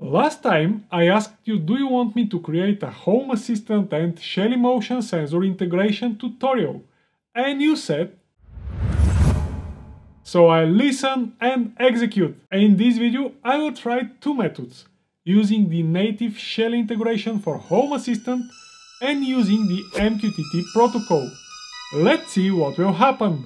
Last time I asked you, do you want me to create a Home Assistant and Shelly Motion sensor integration tutorial? And you said, so I listen and execute. In this video I will try two methods, using the native Shelly integration for Home Assistant and using the MQTT protocol. Let's see what will happen.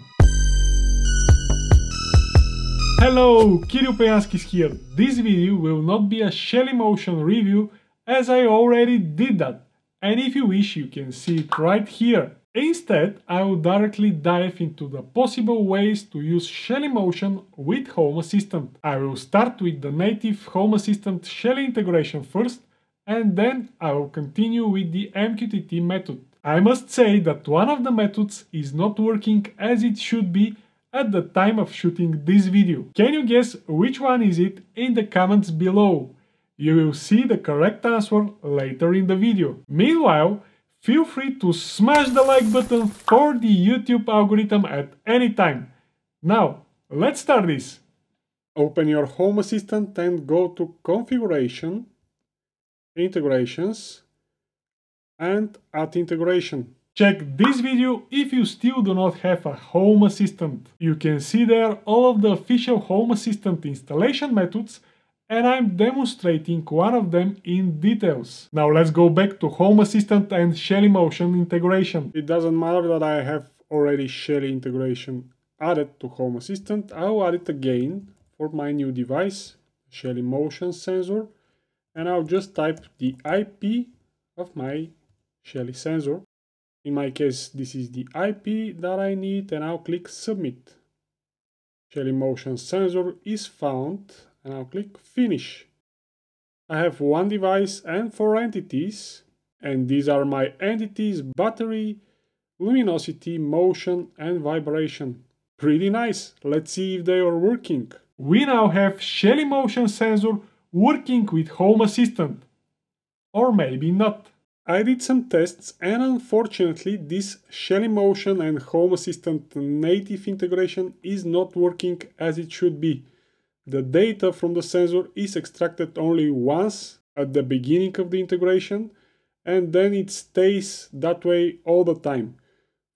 Hello, KPeyanski here. This video will not be a Shelly Motion review, as I already did that, and if you wish you can see it right here. Instead, I will directly dive into the possible ways to use Shelly Motion with Home Assistant. I will start with the native Home Assistant Shelly integration first, and then I will continue with the MQTT method. I must say that one of the methods is not working as it should be at the time of shooting this video. Can you guess which one is it in the comments below? You will see the correct answer later in the video. Meanwhile, feel free to smash the like button for the YouTube algorithm at any time. Now, let's start this. Open your Home Assistant and go to Configuration, Integrations, and Add Integration. Check this video if you still do not have a Home Assistant. You can see there all of the official Home Assistant installation methods, and I'm demonstrating one of them in details. Now let's go back to Home Assistant and Shelly Motion integration. It doesn't matter that I have already Shelly integration added to Home Assistant. I'll add it again for my new device, Shelly Motion sensor, and I'll just type the IP of my Shelly sensor. In my case, this is the IP that I need, and I'll click Submit. Shelly Motion sensor is found, and I'll click Finish. I have one device and 4 entities, and these are my entities: battery, luminosity, motion, and vibration. Pretty nice. Let's see if they are working. We now have Shelly Motion sensor working with Home Assistant. Or maybe not. I did some tests, and unfortunately this Shelly Motion and Home Assistant native integration is not working as it should be. The data from the sensor is extracted only once at the beginning of the integration, and then it stays that way all the time.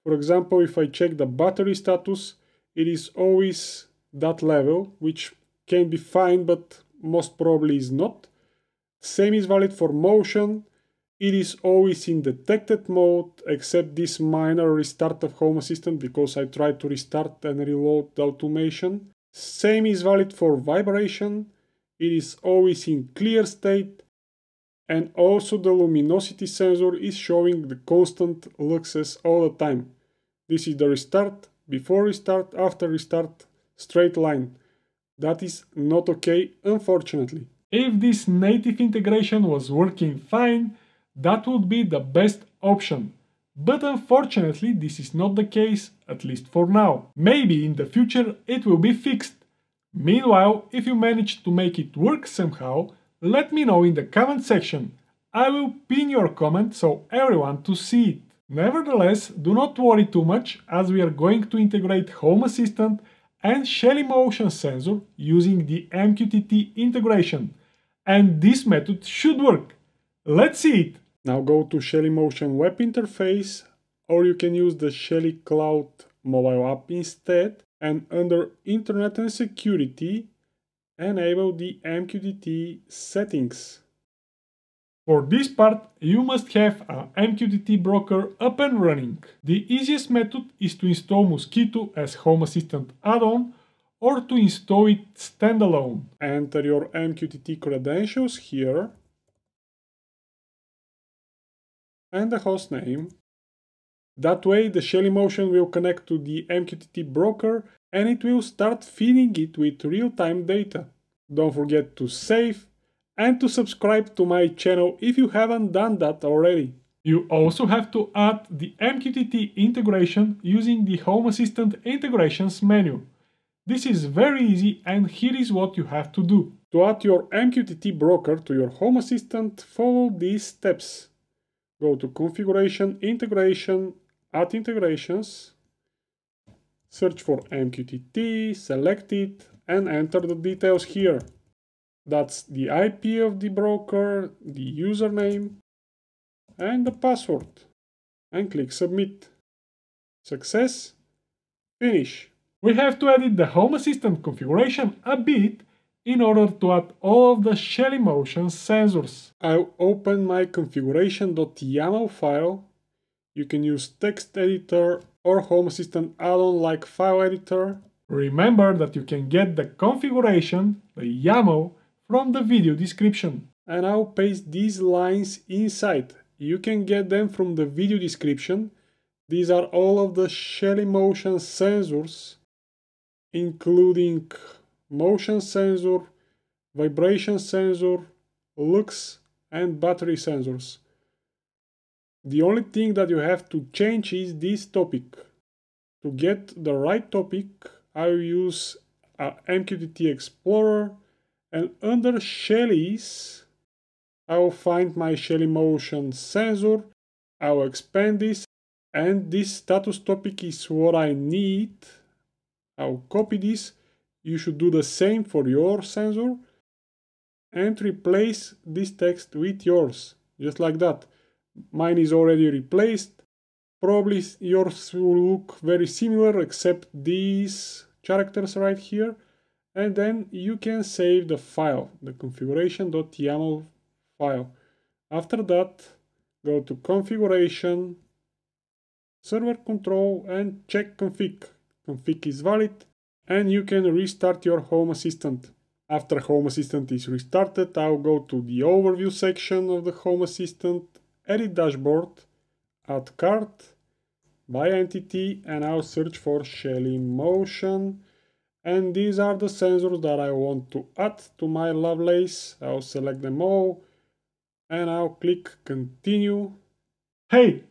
For example, if I check the battery status, it is always that level, which can be fine, but most probably is not. Same is valid for motion. It is always in detected mode, except this minor restart of Home Assistant, because I tried to restart and reload the automation. Same is valid for vibration. It is always in clear state. And also the luminosity sensor is showing the constant luxes all the time. This is the restart, before restart, after restart, straight line. That is not okay, unfortunately. If this native integration was working fine, that would be the best option. But unfortunately this is not the case, at least for now. Maybe in the future it will be fixed. Meanwhile, if you manage to make it work somehow, let me know in the comment section. I will pin your comment so everyone to see it. Nevertheless, do not worry too much, as we are going to integrate Home Assistant and Shelly Motion sensor using the MQTT integration. And this method should work. Let's see it! Now go to Shelly Motion web interface, or you can use the Shelly Cloud mobile app instead, and under Internet and Security, enable the MQTT settings. For this part, you must have a MQTT broker up and running. The easiest method is to install Mosquito as Home Assistant add-on, or to install it standalone. Enter your MQTT credentials here, and the host name. That way the Shelly Motion will connect to the MQTT broker and it will start feeding it with real-time data. Don't forget to save and to subscribe to my channel if you haven't done that already. You also have to add the MQTT integration using the Home Assistant integrations menu. This is very easy, and here is what you have to do. To add your MQTT broker to your Home Assistant, follow these steps. Go to Configuration, Integration, Add Integrations, search for MQTT, select it, and enter the details here. That's the IP of the broker, the username, and the password. And click Submit. Success. Finish. We have to edit the Home Assistant configuration a bit in order to add all of the Shelly Motion sensors. I'll open my configuration.yaml file. You can use text editor or Home Assistant add-on like file editor. Remember that you can get the configuration, the YAML, from the video description. And I'll paste these lines inside. You can get them from the video description. These are all of the Shelly Motion sensors, including motion sensor, vibration sensor, lux, and battery sensors. The only thing that you have to change is this topic. To get the right topic, I will use a MQTT Explorer, and under Shelly's, I will find my Shelly Motion sensor. I will expand this, and this status topic is what I need. I'll copy this. You should do the same for your sensor and replace this text with yours, just like that. Mine is already replaced. Probably yours will look very similar except these characters right here. And then you can save the file, the configuration.yaml file. After that, go to configuration, server control, and check config. Config is valid, and you can restart your Home Assistant. After Home Assistant is restarted, I'll go to the overview section of the Home Assistant, edit dashboard, add cart, by entity, and I'll search for Shelly Motion. And these are the sensors that I want to add to my Lovelace. I'll select them all, and I'll click continue. Hey,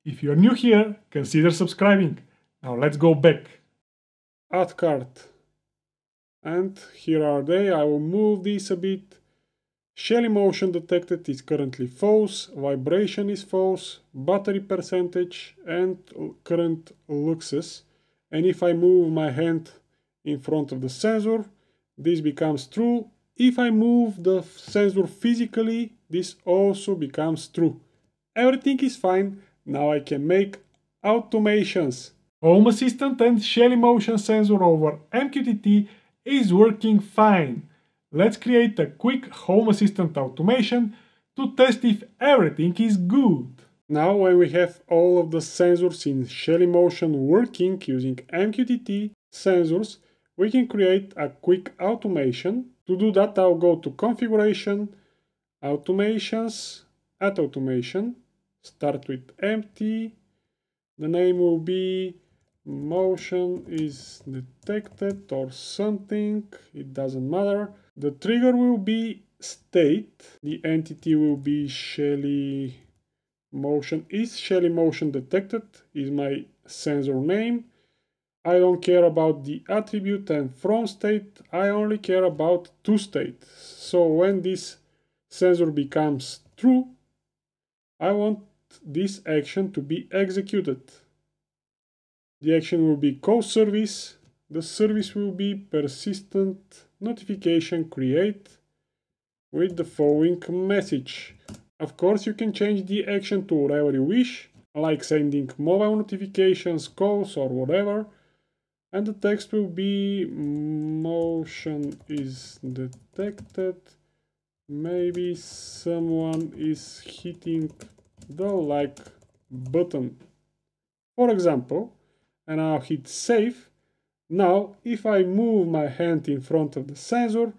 if you're new here, consider subscribing. Now let's go back. Add cart. And here are they. I will move this a bit. Shelly Motion detected is currently false, vibration is false, battery percentage, and current luxes. And if I move my hand in front of the sensor, this becomes true. If I move the sensor physically, this also becomes true. Everything is fine. Now I can make automations. Home Assistant and Shelly Motion sensor over MQTT is working fine. Let's create a quick Home Assistant automation to test if everything is good. Now when we have all of the sensors in Shelly Motion working using MQTT sensors, we can create a quick automation. To do that, I'll go to Configuration, Automations, Add Automation, start with empty. The name will be Motion is detected or something, it doesn't matter. The trigger will be state, the entity will be Shelly Motion. Is Shelly Motion detected is my sensor name. I don't care about the attribute and from state, I only care about to state. So when this sensor becomes true, I want this action to be executed. The action will be call service. The service will be persistent notification create with the following message. Of course, you can change the action to whatever you wish, like sending mobile notifications, calls, or whatever. And the text will be motion is detected. Maybe someone is hitting the like button, for example, and I'll hit save. Now, if I move my hand in front of the sensor,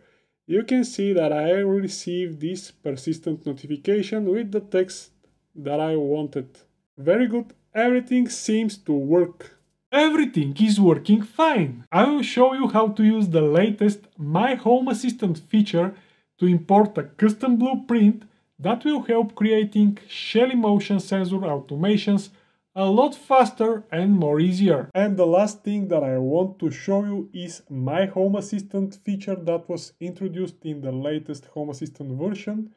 you can see that I received this persistent notification with the text that I wanted. Very good, everything seems to work. Everything is working fine. I will show you how to use the latest My Home Assistant feature to import a custom blueprint that will help creating Shelly Motion sensor automations a lot faster and more easier. And the last thing that I want to show you is My Home Assistant feature that was introduced in the latest Home Assistant version,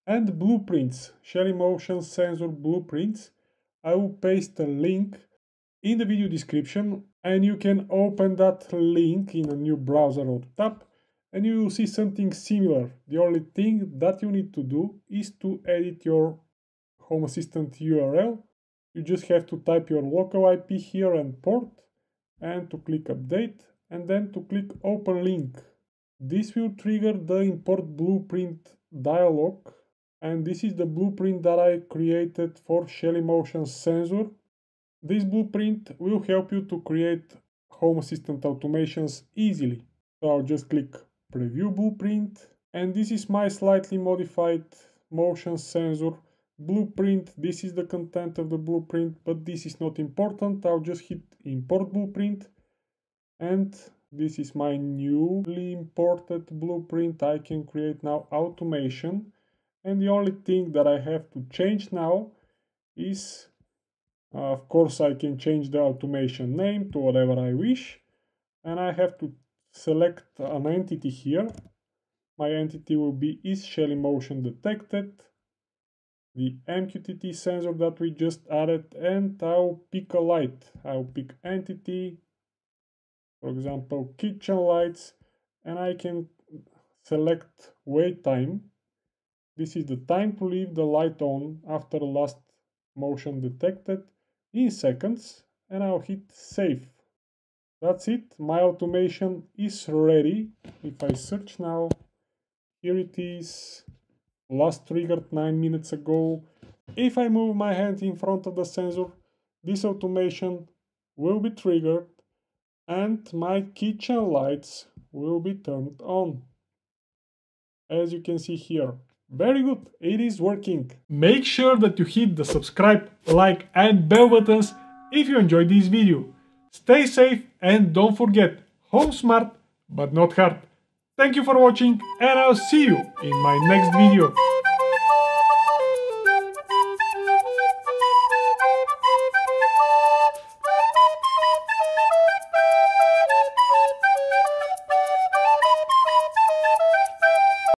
and blueprints, Shelly Motion sensor blueprints. I will paste a link in the video description, and you can open that link in a new browser or tab and you will see something similar. The only thing that you need to do is to edit your Home Assistant URL. You just have to type your local IP here and port, and to click update, and then to click open link. This will trigger the import blueprint dialog, and this is the blueprint that I created for Shelly Motion sensor. This blueprint will help you to create Home Assistant automations easily. So I'll just click preview blueprint, and this is my slightly modified motion sensor blueprint. This is the content of the blueprint, but this is not important. I'll just hit import blueprint, and this is my newly imported blueprint. I can create now automation, and the only thing that I have to change now is of course I can change the automation name to whatever I wish, and I have to select an entity here. My entity will be is Shelly Motion detected, the MQTT sensor that we just added, and I'll pick a light. I'll pick entity, for example kitchen lights, and I can select wait time. This is the time to leave the light on after the last motion detected in seconds, and I'll hit save. That's it, my automation is ready. If I search now, here it is, last triggered 9 minutes ago. If I move my hand in front of the sensor, this automation will be triggered and my kitchen lights will be turned on. As you can see here. Very good, it is working. Make sure that you hit the subscribe, like and bell buttons if you enjoyed this video. Stay safe and don't forget, home smart but not hard. Thank you for watching, and I'll see you in my next video.